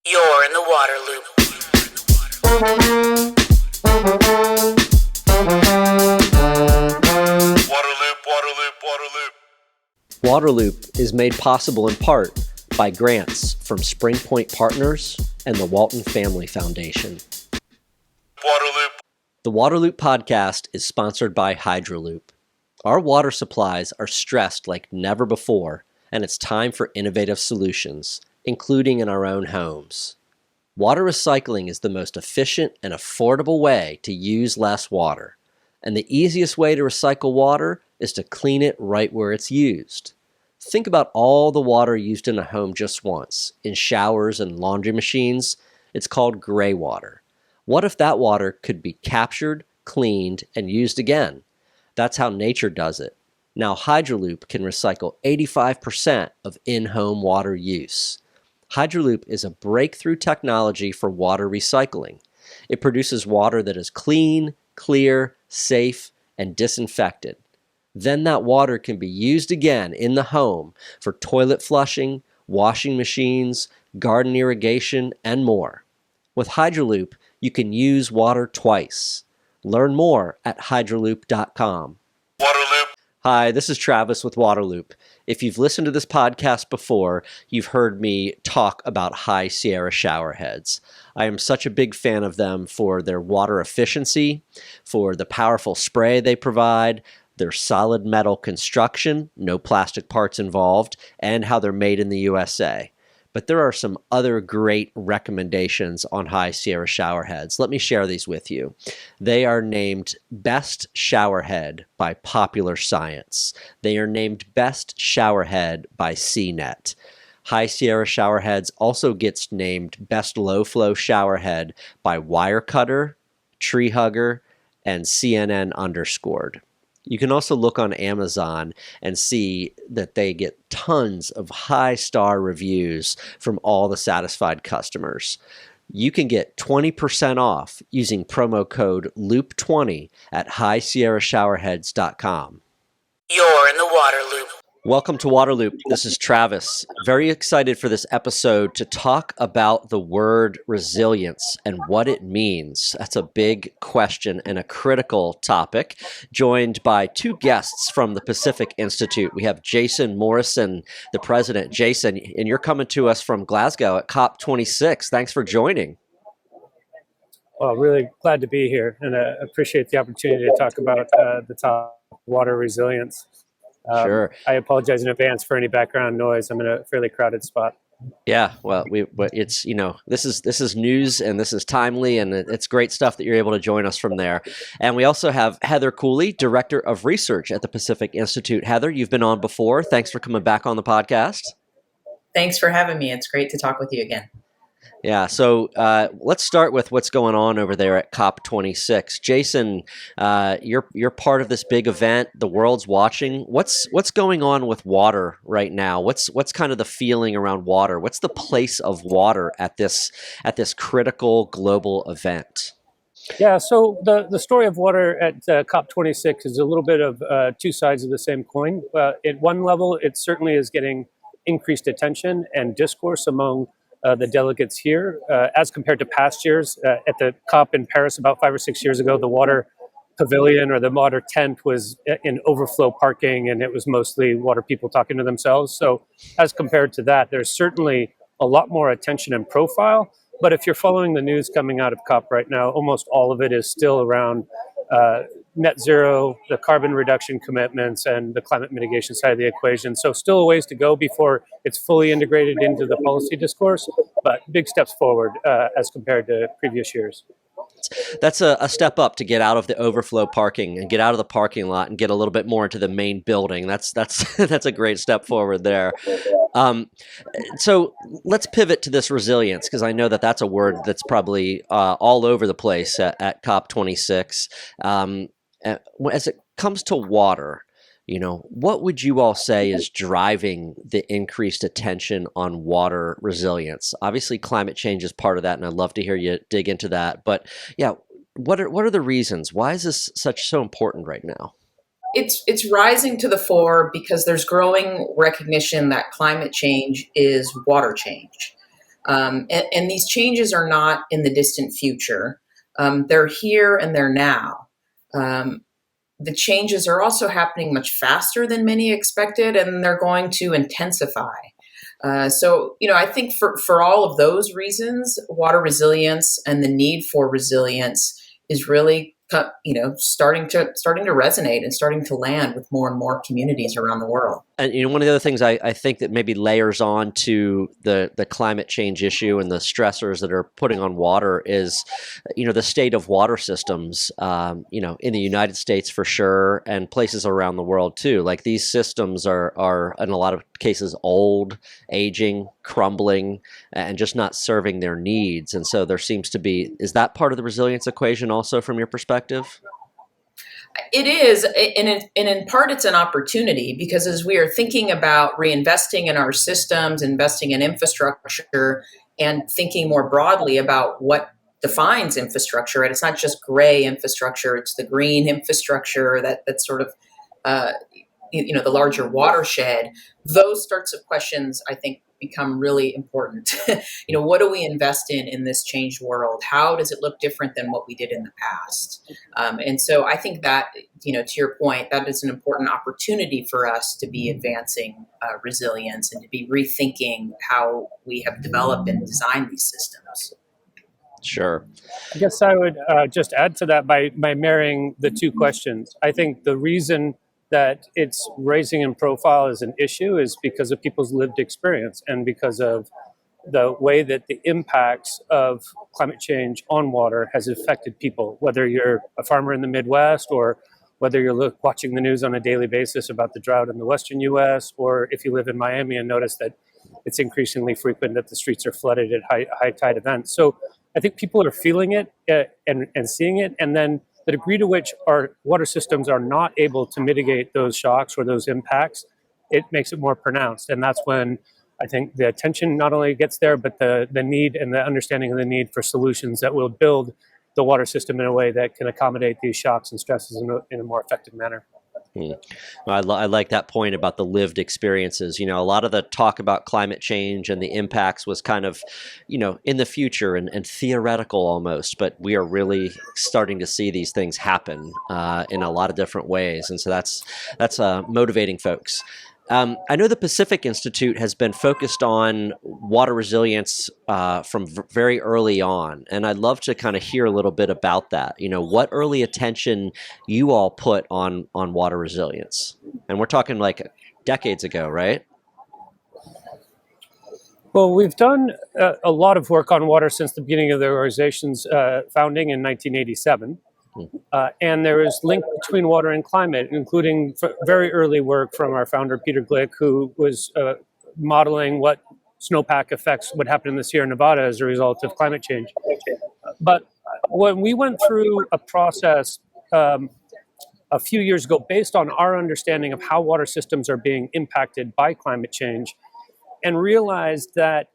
You're in the water loop. Waterloop is made possible in part by grants from Springpoint Partners and the Walton Family Foundation. The Waterloop podcast is sponsored by Hydroloop. Our water supplies are stressed like never before, and it's time for innovative solutions, including in our own homes. Water recycling is the most efficient and affordable way to use less water, and the easiest way to recycle water is to clean it right where it's used. Think about all the water used in a home just once, in showers and laundry machines. It's called gray water. What if that water could be captured, cleaned, and used again? That's how nature does it. Now Hydroloop can recycle 85% of in-home water use. Hydroloop is a breakthrough technology for water recycling. It produces water that is clean, clear, safe, and disinfected. Then that water can be used again in the home for toilet flushing, washing machines, garden irrigation, and more. With Hydroloop, you can use water twice. Learn more at hydroloop.com. Hi, this is Travis with Waterloop. If you've listened to this podcast before, you've heard me talk about High Sierra shower heads. I am such a big fan of them for their water efficiency, for the powerful spray they provide, their solid metal construction, no plastic parts involved, and how they're made in the USA. But there are some other great recommendations on High Sierra shower heads. Let me share these with you. They are named Best Shower Head by Popular Science. They are named Best Shower Head by CNET. High Sierra shower heads also gets named Best Low Flow Shower Head by Wirecutter, Tree Hugger, and CNN Underscored. You can also look on Amazon and see that they get tons of high-star reviews from all the satisfied customers. You can get 20% off using promo code LOOP20 at highsierrashowerheads.com. You're in the water loop. Welcome to Waterloop. This is Travis. Very excited for this episode to talk about the word resilience and what it means. That's a big question and a critical topic. Joined by two guests from the Pacific Institute. We have Jason Morrison, the president. Jason, and you're coming to us from Glasgow at COP26. Thanks for joining. Well, really glad to be here, and appreciate the opportunity to talk about the topic of water resilience. Sure. I apologize in advance for any background noise. I'm in a fairly crowded spot. Yeah, well, it's, this is news and this is timely, and it's great stuff that you're able to join us from there. And we also have Heather Cooley, Director of Research at the Pacific Institute. Heather, you've been on before. Thanks for coming back on the podcast. Thanks for having me. It's great to talk with you again. Yeah, so let's start with what's going on over there at COP26. Jason, you're part of this big event. The world's watching. What's going on with water right now? What's kind of the feeling around water? What's the place of water at this critical global event? Yeah, so the story of water at COP26 is a little bit of two sides of the same coin. At one level, it certainly is getting increased attention and discourse among the delegates here, as compared to past years. At the COP in Paris about 5 or 6 years ago, the water pavilion or the water tent was in overflow parking, and it was mostly water people talking to themselves. So as compared to that, there's certainly a lot more attention and profile. But if you're following the news coming out of COP right now, almost all of it is still around net zero, the carbon reduction commitments, and the climate mitigation side of the equation. So still a ways to go before it's fully integrated into the policy discourse, but big steps forward as compared to previous years. That's a step up to get out of the overflow parking and get out of the parking lot and get a little bit more into the main building. That's a great step forward there. So let's pivot to this resilience, because I know that's a word that's probably all over the place at COP26. As it comes to water, what would you all say is driving the increased attention on water resilience? Obviously, climate change is part of that, and I'd love to hear you dig into that. But yeah, what are the reasons? Why is this so important right now? It's rising to the fore because there's growing recognition that climate change is water change. And these changes are not in the distant future. They're here and they're now. The changes are also happening much faster than many expected, and they're going to intensify. I think for all of those reasons, water resilience and the need for resilience is really, starting to resonate and starting to land with more and more communities around the world. And one of the other things I think that maybe layers on to the climate change issue and the stressors that are putting on water is, the state of water systems, in the United States for sure, and places around the world too. Like these systems are in a lot of cases old, aging, crumbling, and just not serving their needs. And so there seems to be, is that part of the resilience equation also from your perspective? It is, and in part it's an opportunity, because as we are thinking about reinvesting in our systems, investing in infrastructure, and thinking more broadly about what defines infrastructure, and it's not just gray infrastructure, it's the green infrastructure that's sort of, the larger watershed. Those sorts of questions, I think, become really important. What do we invest in this changed world? How does it look different than what we did in the past? And so I think that, to your point, that is an important opportunity for us to be advancing resilience and to be rethinking how we have developed and designed these systems. Sure. I guess I would just add to that by marrying the two questions. I think the reason that it's raising in profile as an issue is because of people's lived experience and because of the way that the impacts of climate change on water has affected people, whether you're a farmer in the Midwest or whether you're watching the news on a daily basis about the drought in the Western US, or if you live in Miami and notice that it's increasingly frequent that the streets are flooded at high tide events. So I think people are feeling it and seeing it, and then the degree to which our water systems are not able to mitigate those shocks or those impacts, it makes it more pronounced. And that's when I think the attention not only gets there, but the need and the understanding of the need for solutions that will build the water system in a way that can accommodate these shocks and stresses in a more effective manner. I like that point about the lived experiences. A lot of the talk about climate change and the impacts was kind of, in the future and theoretical almost, but we are really starting to see these things happen in a lot of different ways. And so that's motivating folks. I know the Pacific Institute has been focused on water resilience from very early on, and I'd love to kind of hear a little bit about that. What early attention you all put on water resilience, and we're talking like decades ago, right? Well, we've done a lot of work on water since the beginning of the organization's founding in 1987. And there is link between water and climate, including very early work from our founder, Peter Glick, who was modeling what snowpack effects would happen in the Sierra Nevada as a result of climate change. But when we went through a process a few years ago, based on our understanding of how water systems are being impacted by climate change, and realized that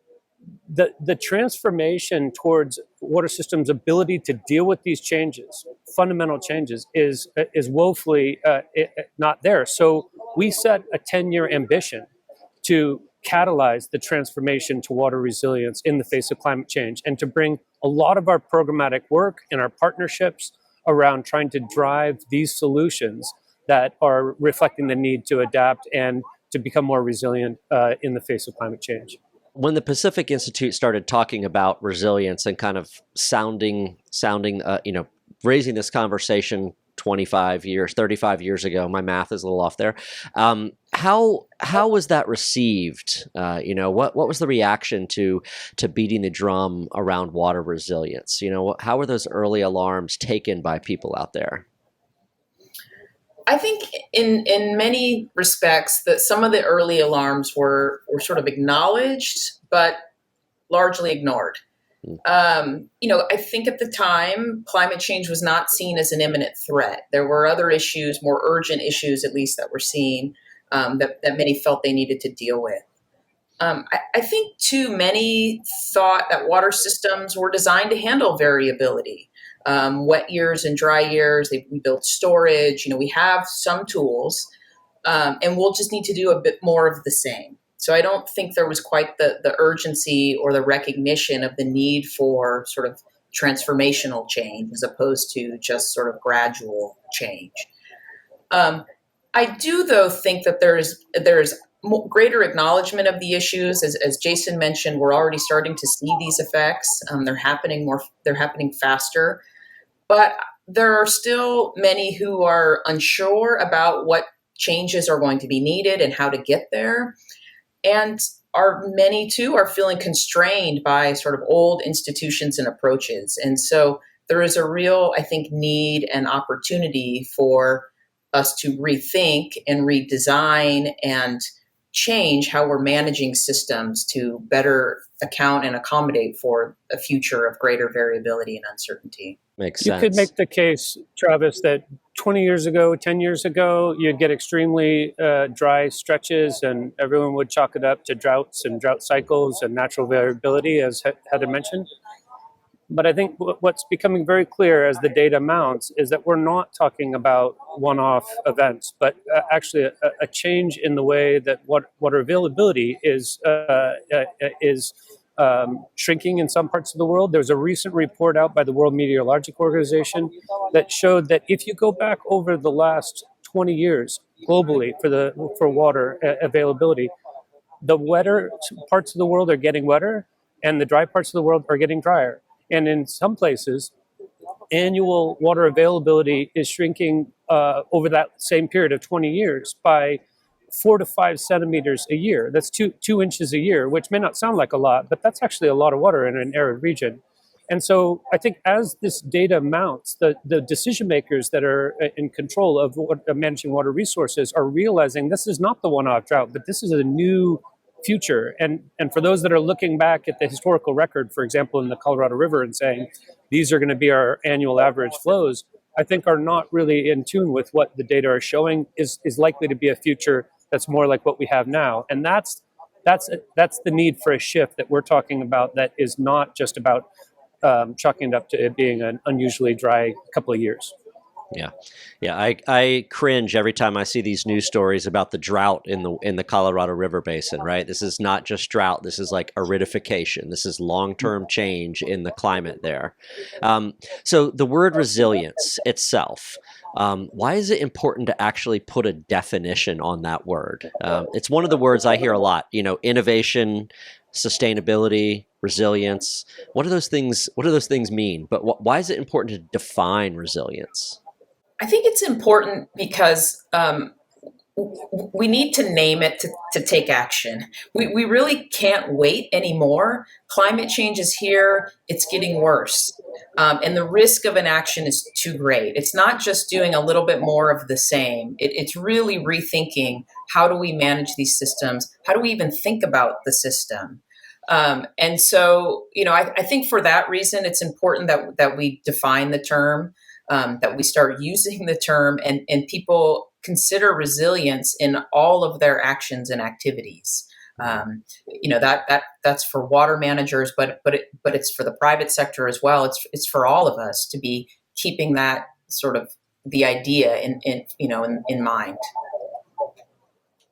the transformation towards water systems' ability to deal with these changes, fundamental changes, is woefully not there. So we set a 10-year ambition to catalyze the transformation to water resilience in the face of climate change, and to bring a lot of our programmatic work and our partnerships around trying to drive these solutions that are reflecting the need to adapt and to become more resilient in the face of climate change. When the Pacific Institute started talking about resilience and kind of sounding, raising this conversation 35 years ago, my math is a little off there. How was that received? What was the reaction to beating the drum around water resilience? How were those early alarms taken by people out there? I think in many respects that some of the early alarms were sort of acknowledged, but largely ignored. I think at the time, climate change was not seen as an imminent threat. There were other issues, more urgent issues at least, that were seen that many felt they needed to deal with. I think too many thought that water systems were designed to handle variability. Wet years and dry years, we built storage, we have some tools, and we'll just need to do a bit more of the same. So I don't think there was quite the urgency or the recognition of the need for sort of transformational change as opposed to just sort of gradual change. I do, though, think that there's greater acknowledgement of the issues. As Jason mentioned, we're already starting to see these effects. They're happening more. They're happening faster, but there are still many who are unsure about what changes are going to be needed and how to get there. And many too are feeling constrained by sort of old institutions and approaches. And so there is a real, I think, need and opportunity for us to rethink and redesign and change how we're managing systems to better account and accommodate for a future of greater variability and uncertainty. Makes You sense. could make the case, Travis, that 20 years ago, 10 years ago, you'd get extremely dry stretches and everyone would chalk it up to droughts and drought cycles and natural variability, as Heather mentioned. But I think what's becoming very clear as the data mounts is that we're not talking about one-off events, but actually a change in the way that water availability is shrinking in some parts of the world. There was a recent report out by the World Meteorological Organization that showed that if you go back over the last 20 years globally for water availability, the wetter parts of the world are getting wetter and the dry parts of the world are getting drier. And in some places, annual water availability is shrinking over that same period of 20 years by 4 to 5 centimeters a year. That's 2 inches a year, which may not sound like a lot, but that's actually a lot of water in an arid region. And so I think as this data mounts, the decision makers that are in control of managing water resources are realizing this is not the one-off drought, but this is a new future. And for those that are looking back at the historical record, for example, in the Colorado River and saying, these are going to be our annual average flows, I think are not really in tune with what the data are showing is likely to be a future that's more like what we have now. And that's the need for a shift that we're talking about, that is not just about chalking it up to it being an unusually dry couple of years. Yeah. I cringe every time I see these news stories about the drought in the Colorado River Basin. Right, this is not just drought. This is like aridification. This is long-term change in the climate there. So the word resilience itself. Why is it important to actually put a definition on that word? It's one of the words I hear a lot. Innovation, sustainability, resilience. What do those things mean? But why is it important to define resilience? I think it's important because we need to name it to take action. We really can't wait anymore. Climate change is here. It's getting worse. And the risk of inaction is too great. It's not just doing a little bit more of the same. It's really rethinking, how do we manage these systems? How do we even think about the system? And so, I think for that reason, it's important that we define the term, that we start using the term, and people consider resilience in all of their actions and activities. That's for water managers, but it's for the private sector as well. It's for all of us to be keeping that sort of the idea in mind.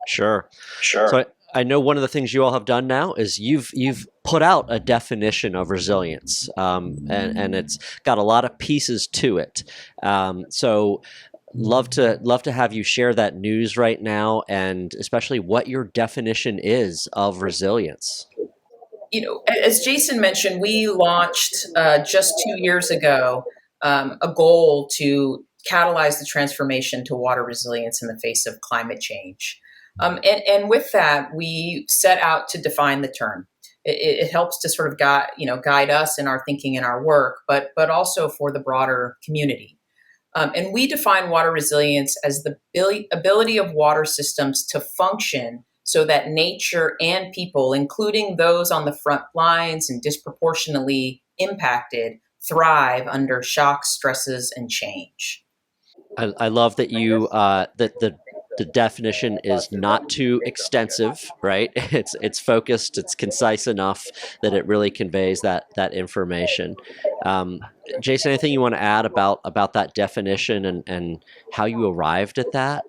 Sure. So I know one of the things you all have done now is you've put out a definition of resilience, and it's got a lot of pieces to it. So love to have you share that news right now, and especially what your definition is of resilience. As Jason mentioned, we launched just 2 years ago a goal to catalyze the transformation to water resilience in the face of climate change. And with that, we set out to define the term. It helps to sort of guide us in our thinking and our work, but also for the broader community. And we define water resilience as the ability of water systems to function so that nature and people, including those on the front lines and disproportionately impacted, thrive under shocks, stresses, and change. I love that you that the definition is not too extensive, right? It's focused, it's concise enough that it really conveys that information. Jason, anything you want to add about that definition and how you arrived at that?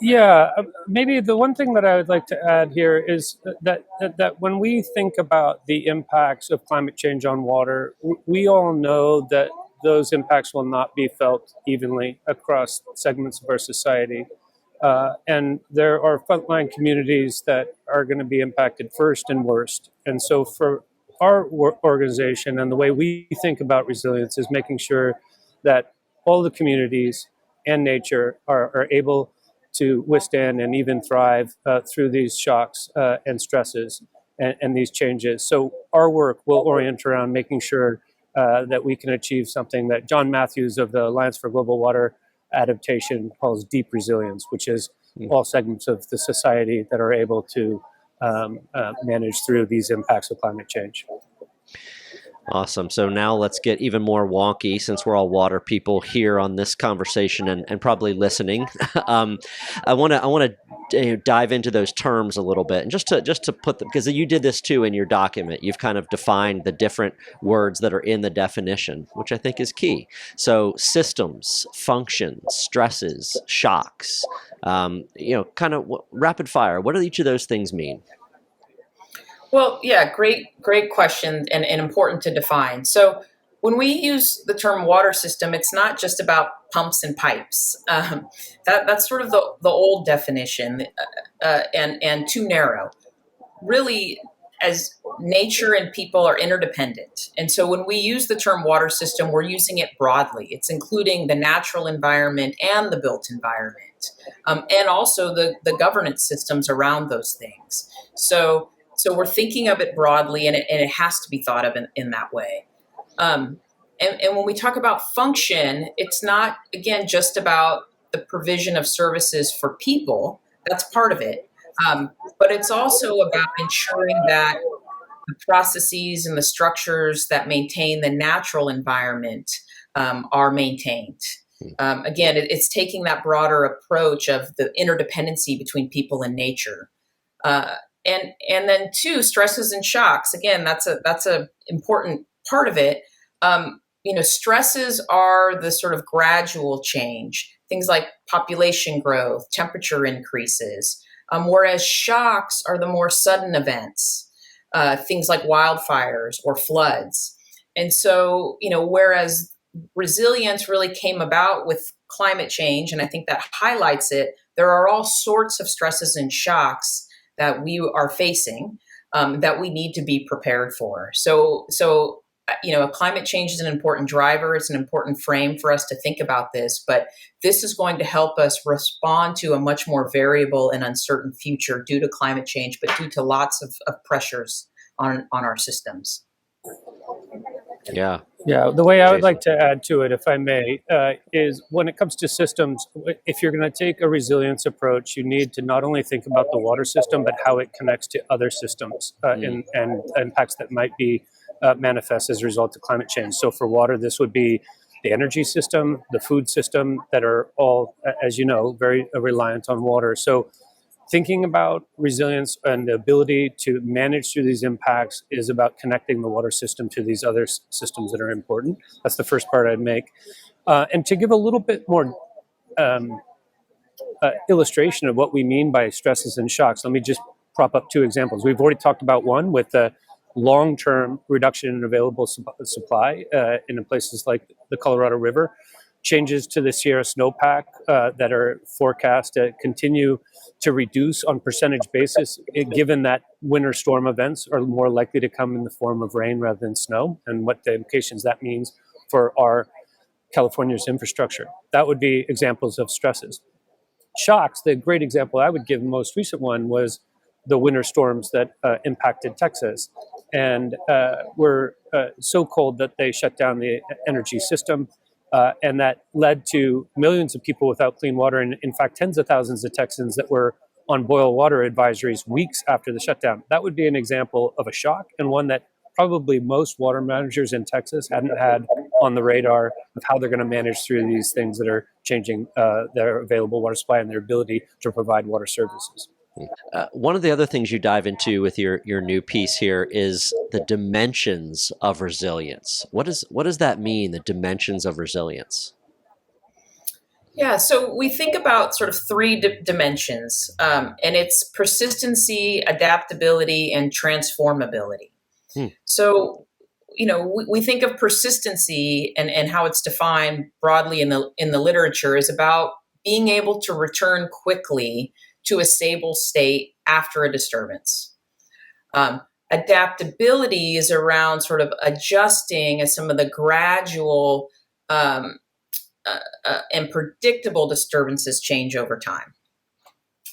Yeah, maybe the one thing that I would like to add here is that when we think about the impacts of climate change on water, we all know that those impacts will not be felt evenly across segments of our society. And there are frontline communities that are going to be impacted first and worst. And so for our organization and the way we think about resilience is making sure that all the communities and nature are able to withstand and even thrive through these shocks and stresses and these changes. So our work will orient around making sure that we can achieve something that John Matthews of the Alliance for Global Water Adaptation calls deep resilience, which is all segments of the society that are able to manage through these impacts of climate change. Awesome. So now let's get even more wonky, since we're all water people here on this conversation and probably listening. I want to dive into those terms a little bit, and just to put them, because you did this too in your document. You've kind of defined the different words that are in the definition, which I think is key. So systems, functions, stresses, shocks. Kind of rapid fire. What do each of those things mean? Well, yeah, great question, and important to define. So when we use the term water system, it's not just about pumps and pipes. That's sort of the old definition, and too narrow. Really, as nature and people are interdependent. And so when we use the term water system, we're using it broadly. It's including the natural environment and the built environment, and also the governance systems around those things. So we're thinking of it broadly, and it has to be thought of in that way. And when we talk about function, it's not, again, just about the provision of services for people. That's part of it. But it's also about ensuring that the processes and the structures that maintain the natural environment are maintained. Again, it's taking that broader approach of the interdependency between people and nature. And then two, stresses and shocks. Again, that's a important part of it. Stresses are the sort of gradual change, things like population growth, temperature increases, whereas shocks are the more sudden events, things like wildfires or floods. And so, whereas resilience really came about with climate change, and I think that highlights it, there are all sorts of stresses and shocks that we are facing, that we need to be prepared for. So climate change is an important driver. It's an important frame for us to think about this, but this is going to help us respond to a much more variable and uncertain future due to climate change, but due to lots of pressures on our systems. Yeah. Yeah, the way I would like to add to it, if I may, is when it comes to systems, if you're going to take a resilience approach, you need to not only think about the water system, but how it connects to other systems and impacts that might be manifest as a result of climate change. So for water, this would be the energy system, the food system, that are all, as you know, very reliant on water. So thinking about resilience and the ability to manage through these impacts is about connecting the water system to these other systems that are important. That's the first part I'd make. And to give a little bit more illustration of what we mean by stresses and shocks, let me just prop up two examples. We've already talked about one with the long-term reduction in available supply in places like the Colorado River. Changes to the Sierra snowpack that are forecast to continue to reduce on percentage basis, given that winter storm events are more likely to come in the form of rain rather than snow, and what the implications that means for our California's infrastructure. That would be examples of stresses. Shocks, the great example I would give, the most recent one, was the winter storms that impacted Texas and were so cold that they shut down the energy system. And that led to millions of people without clean water, and in fact, tens of thousands of Texans that were on boil water advisories weeks after the shutdown. That would be an example of a shock, and one that probably most water managers in Texas hadn't had on the radar of how they're going to manage through these things that are changing their available water supply and their ability to provide water services. One of the other things you dive into with your new piece here is the dimensions of resilience. What does that mean, the dimensions of resilience? Yeah, so we think about sort of three dimensions, and it's persistency, adaptability, and transformability. Hmm. So, we think of persistency and how it's defined broadly in the literature is about being able to return quickly to a stable state after a disturbance. Um, Adaptability is around sort of adjusting as some of the gradual um, and predictable disturbances change over time.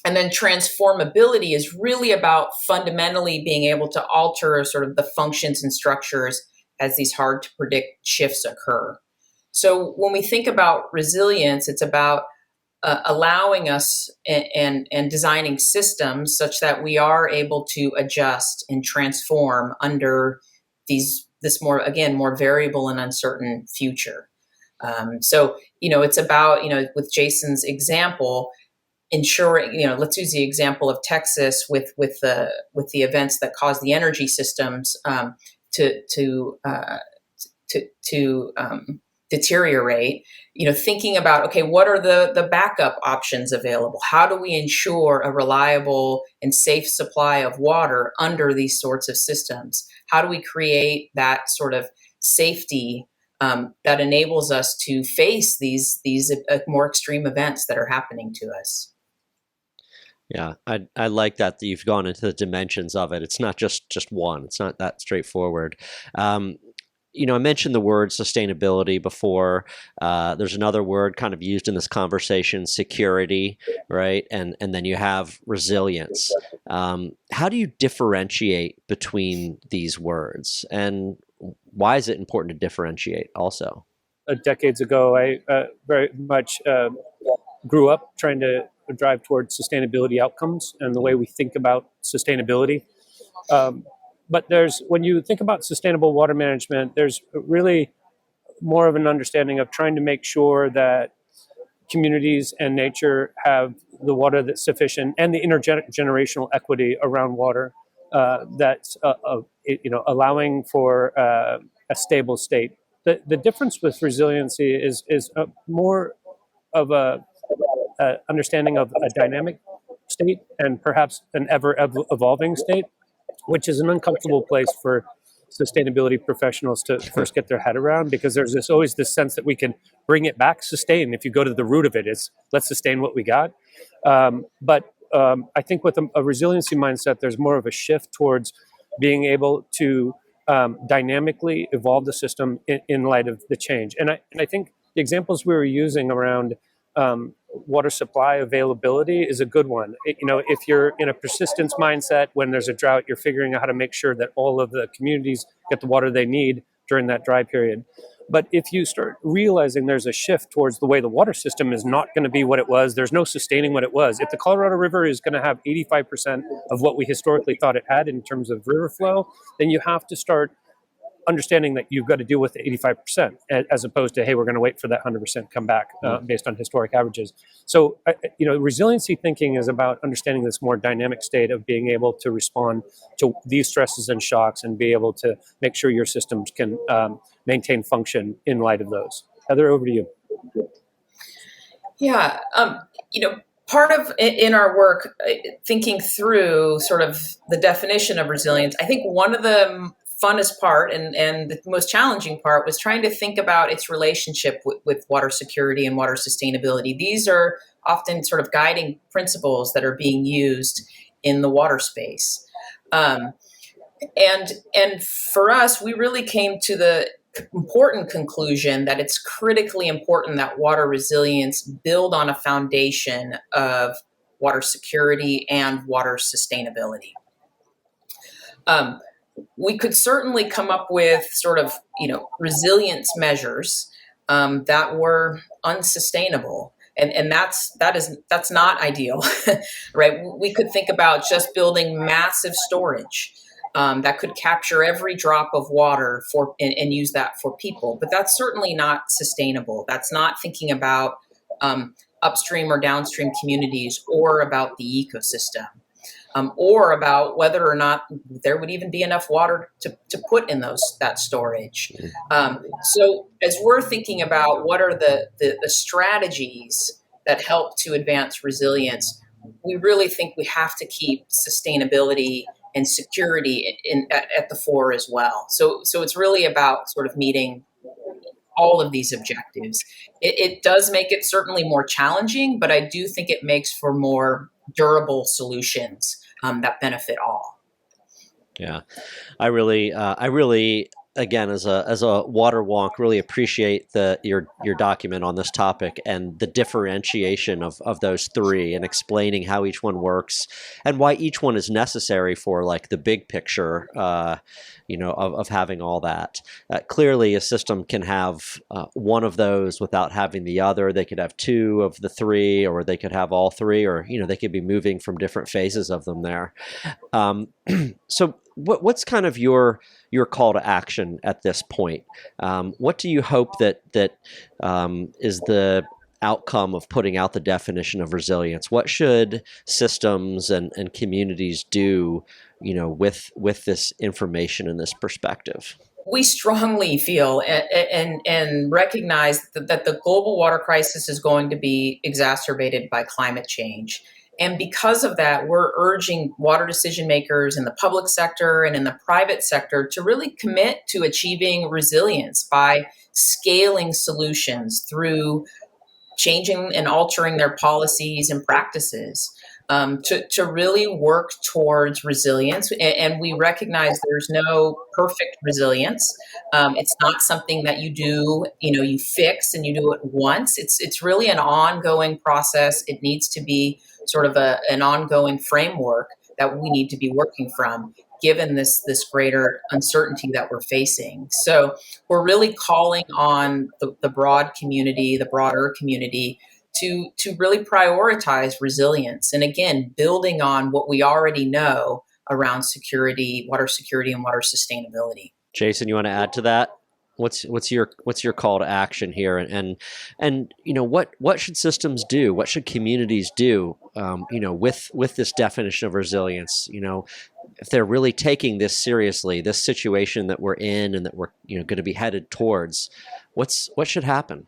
And then transformability is really about fundamentally being able to alter sort of the functions and structures as these hard to predict shifts occur. So when we think about resilience, it's about allowing us and designing systems such that we are able to adjust and transform under this more variable and uncertain future. So it's about with Jason's example, ensuring let's use the example of Texas with the events that cause the energy systems to deteriorate. Thinking about, okay, what are the backup options available? How do we ensure a reliable and safe supply of water under these sorts of systems? How do we create that sort of safety that enables us to face these more extreme events that are happening to us? Yeah, I like that you've gone into the dimensions of it. It's not just one. It's not that straightforward. I mentioned the word sustainability before. There's another word kind of used in this conversation, security, right? And then you have resilience. How do you differentiate between these words? And why is it important to differentiate also? Decades ago, I very much grew up trying to drive towards sustainability outcomes and the way we think about sustainability. But when you think about sustainable water management, there's really more of an understanding of trying to make sure that communities and nature have the water that's sufficient and the intergenerational equity around water that's allowing for a stable state. The difference with resiliency is more of a understanding of a dynamic state and perhaps an ever evolving state, which is an uncomfortable place for sustainability professionals to first get their head around, because there's always this sense that we can bring it back, sustain. If you go to the root of it, it's let's sustain what we got. But I think with a resiliency mindset, there's more of a shift towards being able to dynamically evolve the system in light of the change. And I think the examples we were using around water supply availability is a good one. If you're in a persistence mindset, when there's a drought, you're figuring out how to make sure that all of the communities get the water they need during that dry period. But if you start realizing there's a shift towards the way the water system is not going to be what it was, there's no sustaining what it was. If the Colorado River is going to have 85% of what we historically thought it had in terms of river flow, then you have to start understanding that you've got to deal with the 85% as opposed to, hey, we're going to wait for that 100% come back based on historic averages. So, resiliency thinking is about understanding this more dynamic state of being able to respond to these stresses and shocks and be able to make sure your systems can maintain function in light of those. Heather, over to you. Yeah, part of in our work, thinking through sort of the definition of resilience, I think one of the funnest part and the most challenging part was trying to think about its relationship with water security and water sustainability. These are often sort of guiding principles that are being used in the water space. And for us, we really came to the important conclusion that it's critically important that water resilience build on a foundation of water security and water sustainability. We could certainly come up with sort of, resilience measures that were unsustainable. And that's not ideal, right? We could think about just building massive storage that could capture every drop of water and use that for people. But that's certainly not sustainable. That's not thinking about upstream or downstream communities or about the ecosystem. or about whether or not there would even be enough water to put in that storage. So as we're thinking about what are the strategies that help to advance resilience, we really think we have to keep sustainability and security at the fore as well. So it's really about sort of meeting all of these objectives. It does make it certainly more challenging, but I do think it makes for more durable solutions that benefit all. Yeah, I really, again, as a water wonk, really appreciate your document on this topic and the differentiation of those three and explaining how each one works and why each one is necessary for like the big picture, of having all that. Clearly, a system can have one of those without having the other. They could have two of the three, or they could have all three, or they could be moving from different phases of them there. So what's kind of your call to action at this point? What do you hope that is the outcome of putting out the definition of resilience? What should systems and communities do, with this information and this perspective? We strongly feel and recognize that the global water crisis is going to be exacerbated by climate change. And because of that, we're urging water decision makers in the public sector and in the private sector to really commit to achieving resilience by scaling solutions through changing and altering their policies and practices. To really work towards resilience. And we recognize there's no perfect resilience. It's not something that you do, you fix and you do it once. It's really an ongoing process. It needs to be sort of an ongoing framework that we need to be working from, given this greater uncertainty that we're facing. So we're really calling on the broader community to really prioritize resilience. And again, building on what we already know around security, and water sustainability. Jason, you want to add to that? What's your call to action here? And what should systems do? What should communities do? With this definition of resilience, if they're really taking this seriously, this situation that we're in and that we're going to be headed towards, what should happen?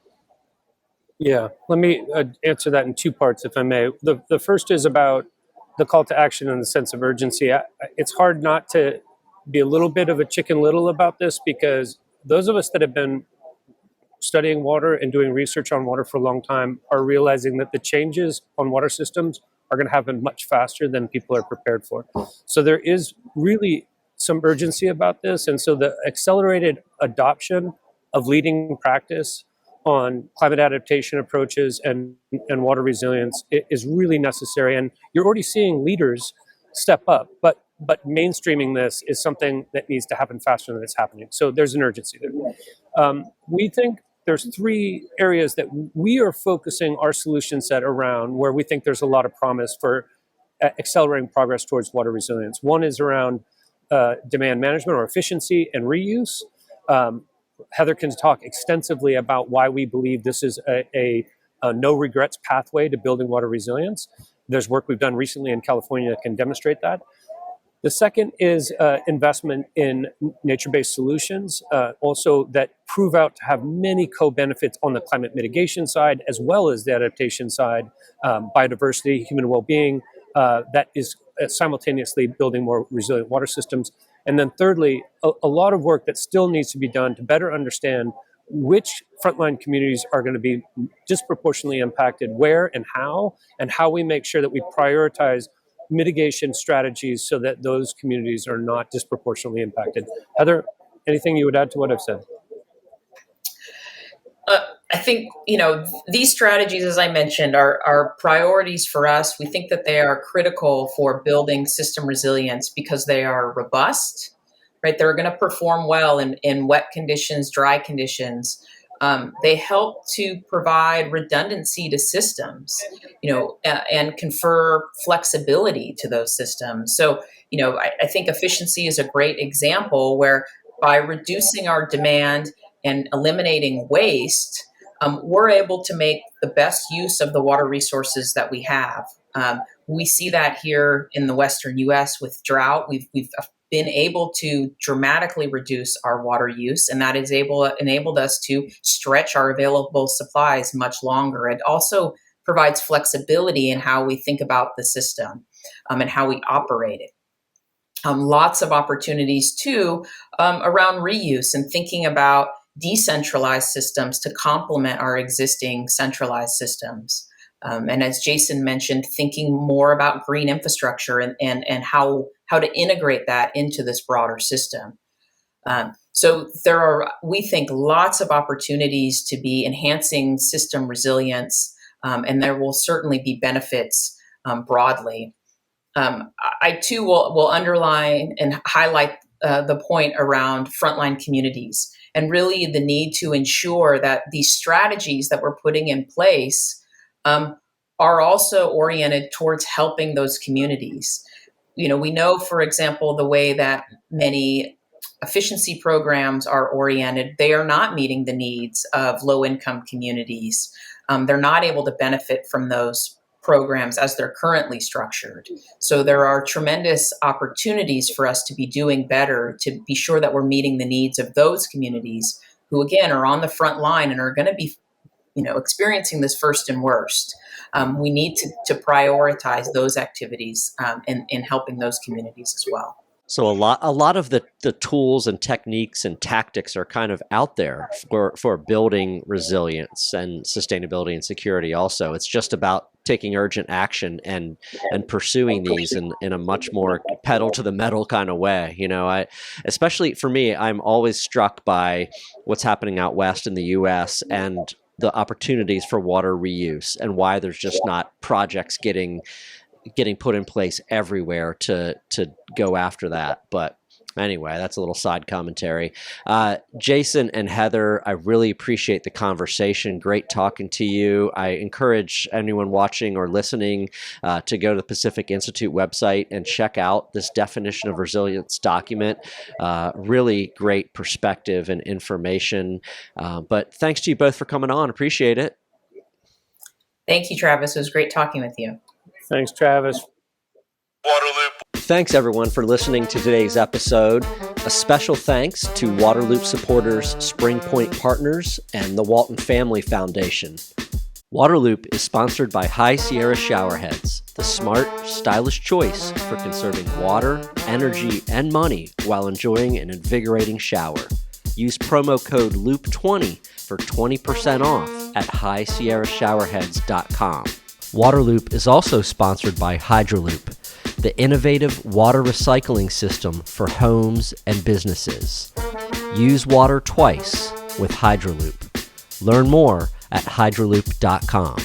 Yeah, let me answer that in two parts, if I may. The first is about the call to action and the sense of urgency. It's hard not to be a little bit of a Chicken Little about this, because those of us that have been studying water and doing research on water for a long time are realizing that the changes on water systems are going to happen much faster than people are prepared for. So there is really some urgency about this. And so the accelerated adoption of leading practice on climate adaptation approaches and water resilience is really necessary. And you're already seeing leaders step up, but mainstreaming this is something that needs to happen faster than it's happening. So there's an urgency there. We think there's three areas that we are focusing our solution set around, where we think there's a lot of promise for accelerating progress towards water resilience. One is around demand management or efficiency and reuse. Heather can talk extensively about why we believe this is a no regrets pathway to building water resilience. There's work we've done recently in California that can demonstrate that. The second is investment in nature-based solutions, also that prove out to have many co-benefits on the climate mitigation side, as well as the adaptation side, biodiversity, human well-being, that is simultaneously building more resilient water systems. And then thirdly, a lot of work that still needs to be done to better understand which frontline communities are going to be disproportionately impacted, where and how we make sure that we prioritize mitigation strategies so that those communities are not disproportionately impacted. Heather, anything you would add to what I've said? I think, these strategies, as I mentioned, are priorities for us. We think that they are critical for building system resilience because they are robust, right? They're going to perform well in wet conditions, dry conditions. They help to provide redundancy to systems, and confer flexibility to those systems. So, I think efficiency is a great example where by reducing our demand and eliminating waste, we're able to make the best use of the water resources that we have. We see that here in the Western U.S. with drought. We've been able to dramatically reduce our water use, and that is enabled us to stretch our available supplies much longer. It also provides flexibility in how we think about the system and how we operate it. Lots of opportunities too around reuse and thinking about decentralized systems to complement our existing centralized systems. And as Jason mentioned, thinking more about green infrastructure and how to integrate that into this broader system. So there are, we think, lots of opportunities to be enhancing system resilience, and there will certainly be benefits broadly. I too will underline and highlight the point around frontline communities and really the need to ensure that these strategies that we're putting in place are also oriented towards helping those communities. You know, we know, for example, the way that many efficiency programs are oriented, they are not meeting the needs of low-income communities. They're not able to benefit from those programs as they're currently structured. So there are tremendous opportunities for us to be doing better, to be sure that we're meeting the needs of those communities who, again, are on the front line and are going to be, you know, experiencing this first and worst. We need to prioritize those activities in helping those communities as well. So a lot of the tools and techniques and tactics are kind of out there for building resilience and sustainability and security also. It's just about taking urgent action and pursuing these in a much more pedal to the metal kind of way. You know, especially for me, I'm always struck by what's happening out west in the US and the opportunities for water reuse and why there's just not projects getting put in place everywhere to go after that. But anyway, that's a little side commentary. Jason and Heather, I really appreciate the conversation. Great talking to you. I encourage anyone watching or listening to go to the Pacific Institute website and check out this definition of resilience document. Really great perspective and information. But thanks to you both for coming on. Appreciate it. Thank you, Travis. It was great talking with you. Thanks, Travis. Waterloop. Thanks, everyone, for listening to today's episode. A special thanks to Waterloop supporters Spring Point Partners and the Walton Family Foundation. Waterloop is sponsored by High Sierra Showerheads, the smart, stylish choice for conserving water, energy, and money while enjoying an invigorating shower. Use promo code LOOP20 for 20% off at highsierrashowerheads.com. Waterloop is also sponsored by Hydroloop, the innovative water recycling system for homes and businesses. Use water twice with Hydroloop. Learn more at hydroloop.com.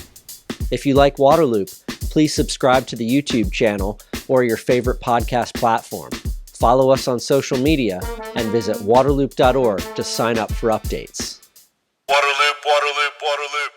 If you like Waterloop, please subscribe to the YouTube channel or your favorite podcast platform. Follow us on social media and visit waterloop.org to sign up for updates. Waterloop, Waterloop, Waterloop.